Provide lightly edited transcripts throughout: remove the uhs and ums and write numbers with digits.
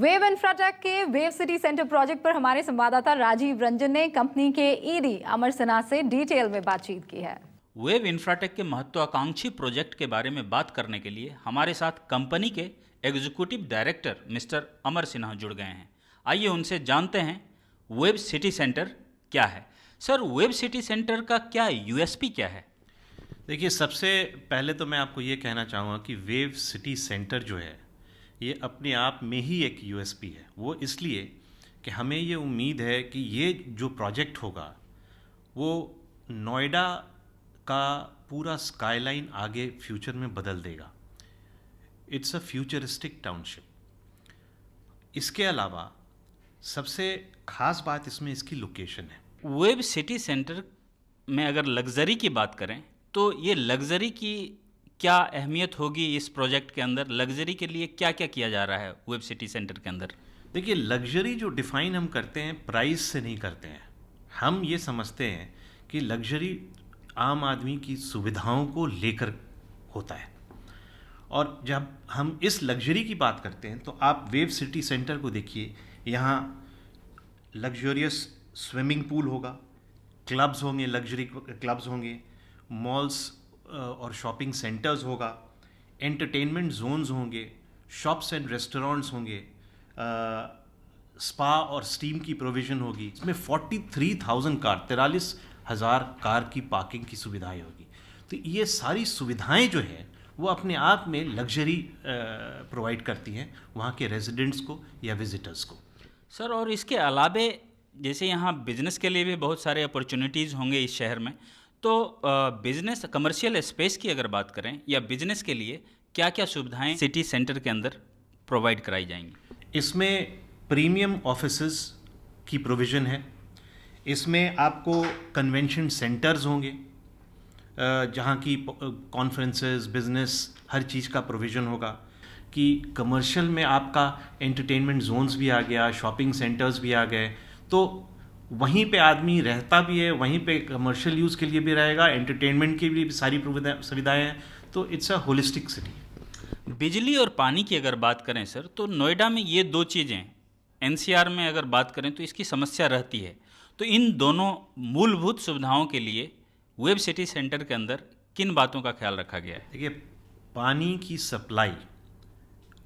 Wave Infratech के wave city centre project पर हमारे संवाददाता राजीव रंजन ने कंपनी के ईडी अमर सिन्हा से डिटेल में बातचीत की है। वेव इंफ्राटेक के महत्वाकांक्षी प्रोजेक्ट के बारे में बात करने के लिए हमारे साथ कंपनी के एग्जीक्यूटिव डायरेक्टर मिस्टर अमर सिन्हा जुड़ गए हैं। आइए उनसे जानते हैं वेव सिटी सेंटर क्या है। सर, वेव सिटी सेंटर का क्या यूएसपी क्या है? देखिए, सबसे पहले तो मैं आपको ये कहना चाहूँगा कि वेव सिटी सेंटर जो है ये अपने आप में ही एक यूएसपी है। वो इसलिए कि हमें ये उम्मीद है कि ये जो प्रोजेक्ट होगा वो नोएडा का पूरा स्काईलाइन आगे फ्यूचर में बदल देगा। It's a futuristic township. इसके अलावा सबसे ख़ास बात इसमें इसकी लोकेशन है। वेव सिटी सेंटर में अगर लग्जरी की बात करें तो ये लग्जरी की क्या अहमियत होगी इस प्रोजेक्ट के अंदर? लग्जरी के लिए क्या क्या किया जा रहा है वेब सिटी सेंटर के अंदर? देखिए, लग्जरी जो डिफ़ाइन हम करते हैं प्राइस से नहीं करते हैं। हम ये समझते हैं कि लग्जरी आम आदमी की सुविधाओं को लेकर होता है। और जब हम इस लग्जरी की बात करते हैं तो आप वेव सिटी सेंटर को देखिए। यहाँ लग्जरियस स्विमिंग पूल होगा, क्लब्स होंगे, लग्जरी क्लब्स होंगे, मॉल्स और शॉपिंग सेंटर्स होगा, एंटरटेनमेंट जोन्स होंगे, शॉप्स एंड रेस्टोरेंट्स होंगे, स्पा और स्टीम की प्रोविज़न होगी। इसमें 43,000 कार, 43,000 कार की पार्किंग की सुविधाएं होगी। तो ये सारी सुविधाएं जो है वो अपने आप में लग्जरी प्रोवाइड करती हैं वहाँ के रेजिडेंट्स को या विजिटर्स को। सर, और इसके अलावे जैसे यहाँ बिजनेस के लिए भी बहुत सारे अपॉर्चुनिटीज़ होंगे इस शहर में, तो बिजनेस कमर्शियल स्पेस की अगर बात करें या बिजनेस के लिए क्या क्या सुविधाएं सिटी सेंटर के अंदर प्रोवाइड कराई जाएंगी? इसमें प्रीमियम ऑफिसेज की प्रोविज़न है। इसमें आपको कन्वेंशन सेंटर्स होंगे जहाँ की कॉन्फ्रेंसेस, बिजनेस, हर चीज़ का प्रोविज़न होगा। कि कमर्शियल में आपका एंटरटेनमेंट जोन्स भी आ गया, शॉपिंग सेंटर्स भी आ गए, तो वहीं पे आदमी रहता भी है, वहीं पे कमर्शियल यूज़ के लिए भी रहेगा, एंटरटेनमेंट की भी सारी सुविधाएं हैं। तो इट्स अ होलिस्टिक सिटी। बिजली और पानी की अगर बात करें सर, तो नोएडा में ये दो चीज़ें, एनसीआर में अगर बात करें तो इसकी समस्या रहती है। तो इन दोनों मूलभूत सुविधाओं के लिए वेब सिटी सेंटर के अंदर किन बातों का ख्याल रखा गया है? देखिए, पानी की सप्लाई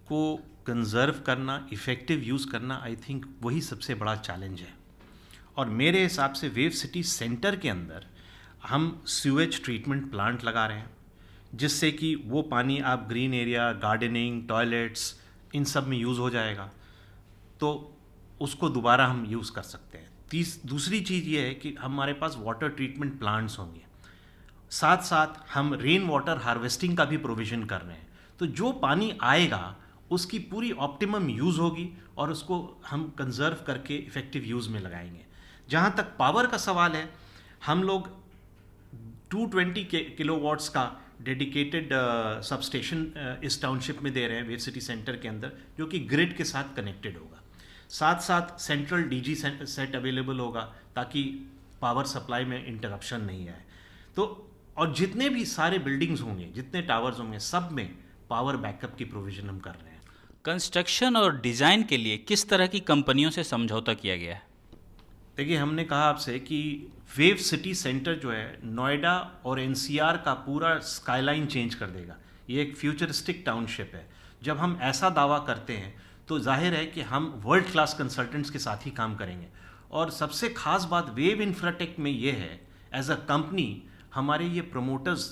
को कंजर्व करना, इफ़ेक्टिव यूज़ करना, आई थिंक वही सबसे बड़ा चैलेंज है। और मेरे हिसाब से वेव सिटी सेंटर के अंदर हम सीवेज ट्रीटमेंट प्लांट लगा रहे हैं, जिससे कि वो पानी आप ग्रीन एरिया, गार्डनिंग, टॉयलेट्स, इन सब में यूज़ हो जाएगा, तो उसको दोबारा हम यूज़ कर सकते हैं। दूसरी चीज़ ये है कि हमारे पास वाटर ट्रीटमेंट प्लांट्स होंगे। साथ साथ हम रेन वाटर हार्वेस्टिंग का भी प्रोविज़न कर रहे हैं। तो जो पानी आएगा उसकी पूरी ऑप्टिमम यूज़ होगी और उसको हम कंजर्व करके इफ़ेक्टिव यूज़ में लगाएंगे। जहाँ तक पावर का सवाल है, हम लोग 220 किलोवाट्स का डेडिकेटेड सबस्टेशन इस टाउनशिप में दे रहे हैं वेव सिटी सेंटर के अंदर, जो कि ग्रिड के साथ कनेक्टेड होगा। साथ साथ सेंट्रल डीजी सेट अवेलेबल होगा ताकि पावर सप्लाई में इंटरप्शन नहीं आए। तो और जितने भी सारे बिल्डिंग्स होंगे, जितने टावर्स होंगे, सब में पावर बैकअप की प्रोविज़न हम कर रहे हैं। कंस्ट्रक्शन और डिज़ाइन के लिए किस तरह की कंपनियों से समझौता किया गया है? देखिए, हमने कहा आपसे कि वेव सिटी सेंटर जो है नोएडा और एनसीआर का पूरा स्काईलाइन चेंज कर देगा। ये एक फ्यूचरिस्टिक टाउनशिप है। जब हम ऐसा दावा करते हैं तो जाहिर है कि हम वर्ल्ड क्लास कंसल्टेंट्स के साथ ही काम करेंगे। और सबसे ख़ास बात वेव इंफ्राटेक में ये है, एज अ कंपनी हमारे ये प्रमोटर्स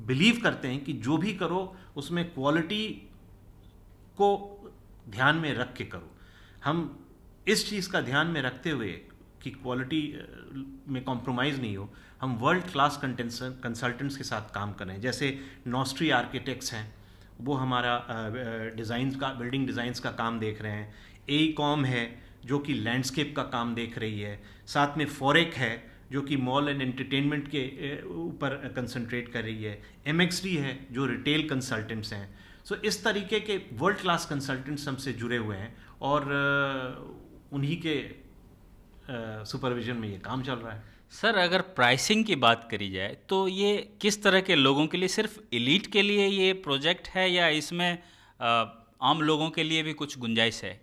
बिलीव करते हैं कि जो भी करो उसमें क्वालिटी को ध्यान में रख के करो। हम इस चीज़ का ध्यान में रखते हुए कि क्वालिटी में कॉम्प्रोमाइज़ नहीं हो, हम वर्ल्ड क्लास कंसल्टेंट्स के साथ काम कर रहे हैं। जैसे नॉस्ट्री आर्किटेक्ट्स हैं, वो हमारा डिज़ाइन का, बिल्डिंग डिज़ाइंस का काम देख रहे हैं। एईकॉम है जो कि लैंडस्केप का काम देख रही है। साथ में फॉरेक है जो कि मॉल एंड एंटरटेनमेंट के ऊपर कंसंट्रेट कर रही है। एमएक्सडी है जो रिटेल कंसल्टेंट्स हैं। सो इस तरीके के वर्ल्ड क्लास कंसल्टेंट्स हमसे जुड़े हुए हैं और उन्हीं के सुपरविजन में ये काम चल रहा है। सर, अगर प्राइसिंग की बात करी जाए तो ये किस तरह के लोगों के लिए, सिर्फ एलीट के लिए ये प्रोजेक्ट है या इसमें आम लोगों के लिए भी कुछ गुंजाइश है?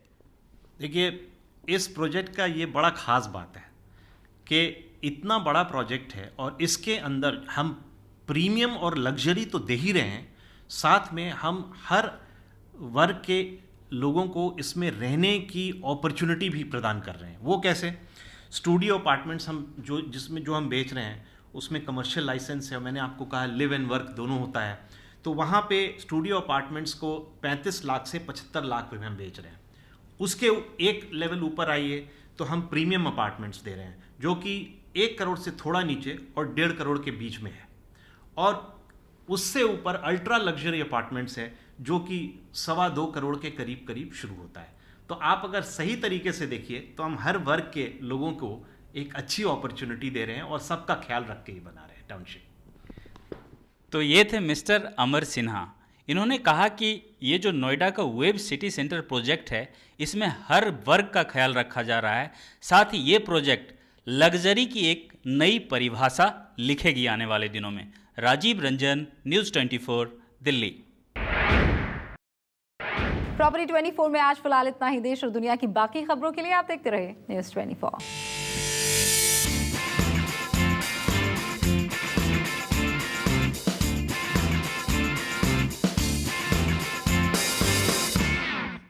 देखिए, इस प्रोजेक्ट का ये बड़ा ख़ास बात है कि इतना बड़ा प्रोजेक्ट है और इसके अंदर हम प्रीमियम और लग्जरी तो दे ही रहे हैं, साथ में हम हर वर्ग के लोगों को इसमें रहने की अपॉर्चुनिटी भी प्रदान कर रहे हैं। वो कैसे? स्टूडियो अपार्टमेंट्स हम जो हम बेच रहे हैं उसमें कमर्शियल लाइसेंस है, मैंने आपको कहा लिव एंड वर्क दोनों होता है, तो वहाँ पे स्टूडियो अपार्टमेंट्स को 35 लाख से 75 लाख रुपए हम बेच रहे हैं। उसके एक लेवल ऊपर आइए तो हम प्रीमियम अपार्टमेंट्स दे रहे हैं जो कि 1 करोड़ से थोड़ा नीचे और 1.5 करोड़ के बीच में है, और उससे ऊपर अल्ट्रा लग्जरी अपार्टमेंट्स है जो कि 2.25 करोड़ के करीब करीब शुरू होता है। तो आप अगर सही तरीके से देखिए तो हम हर वर्ग के लोगों को एक अच्छी अपॉर्चुनिटी दे रहे हैं और सबका ख्याल रख के ही बना रहे हैं टाउनशिप। तो ये थे मिस्टर अमर सिन्हा। इन्होंने कहा कि ये जो नोएडा का वेब सिटी सेंटर प्रोजेक्ट है इसमें हर वर्ग का ख्याल रखा जा रहा है, साथ ही ये प्रोजेक्ट लग्जरी की एक नई परिभाषा लिखेगी आने वाले दिनों में। राजीव रंजन, न्यूज़ 24, दिल्ली। प्रॉपर्टी 24 में आज फिलहाल इतना ही। देश और दुनिया की बाकी खबरों के लिए आप देखते रहे न्यूज़ 24।